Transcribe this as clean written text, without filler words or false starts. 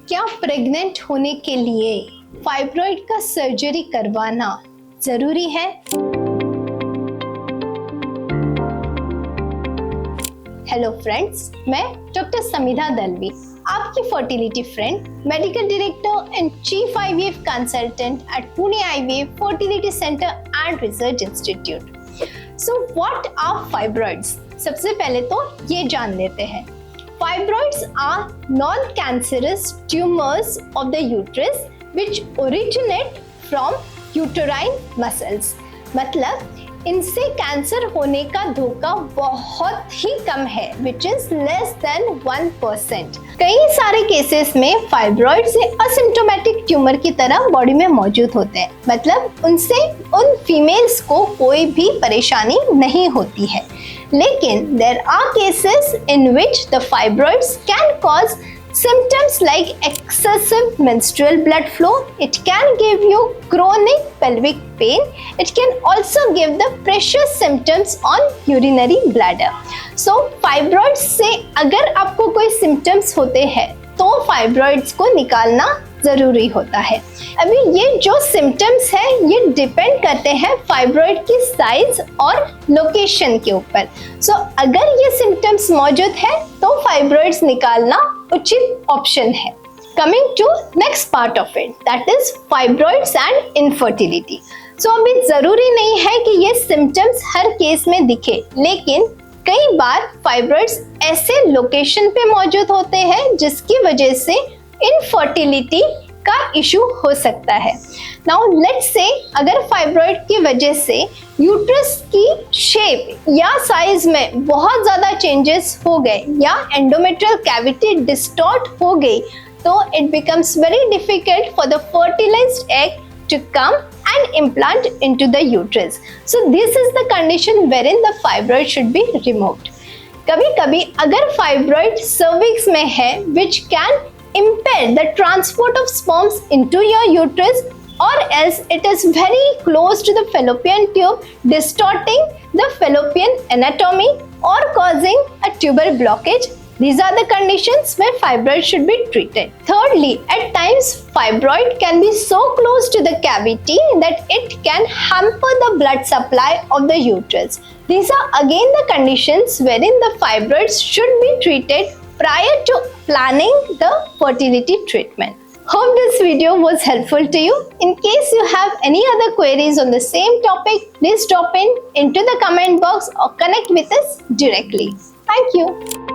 क्या प्रेग्नेंट होने के लिए फाइब्रॉइड का सर्जरी करवाना जरूरी है? हेलो फ्रेंड्स, मैं डॉक्टर समिधा दलवी, आपकी fertility friend, medical director and chief IVF consultant at Pune IVF fertility centre and research institute. So what are fibroids? सबसे पहले तो ये जान लेते हैं। Fibroids are non-cancerous tumors of the uterus which originate from uterine muscles. मतलब इनसे cancer होने का धोखा बहुत ही कम है, which is less than 1%. कई सारे केसेस में फाइब्रॉइड से असिम्प्टोमेटिक ट्यूमर की तरह बॉडी में मौजूद होते हैं, मतलब उनसे उन फीमेल्स को कोई भी परेशानी नहीं होती है। लेकिन there are cases in which the fibroids can cause symptoms like excessive menstrual blood flow. It can give you chronic pelvic pain. It can also give the pressure symptoms on urinary bladder. So fibroids से अगर आपको कोई symptoms होते हैं तो fibroids को निकालना जरूरी होता है। अभी ये जो सिम्टम्स है ये डिपेंड करते हैं फाइब्रॉइड की साइज और लोकेशन के ऊपर। सो अगर ये सिम्टम्स मौजूद है तो फाइब्रॉइड्स निकालना उचित ऑप्शन है। Coming to next part of it, that is fibroids and infertility. So अभी जरूरी नहीं है कि ये सिम्टम्स हर केस में दिखे, लेकिन कई बार फाइब्रॉइड्स ऐसे लोकेशन पे मौजूद होते हैं जिसकी वजह से इनफर्टिलिटी का इशू हो सकता है। नाउ लेट्स से अगर फाइब्रॉइड की वजह से यूट्रस की शेप या साइज में बहुत ज़्यादा चेंजेस हो गए या एंडोमेट्रियल कैविटी डिस्टॉर्ट हो गई, तो it becomes very difficult for the fertilised egg to come and implant into the uterus. So this is the condition wherein the fibroid should be removed. कभी-कभी अगर fibroid cervix में है, which can impair the transport of sperms into your uterus, or else it is very close to the fallopian tube, distorting the fallopian anatomy or causing a tuber blockage. These are the conditions where fibroid should be treated. Thirdly, at times fibroid can be so close to the cavity that it can hamper the blood supply of the uterus. These are again the conditions wherein the fibroids should be treated prior to planning the fertility treatment. Hope this video was helpful to you. In case you have any other queries on the same topic, please drop into the comment box or connect with us directly. Thank you.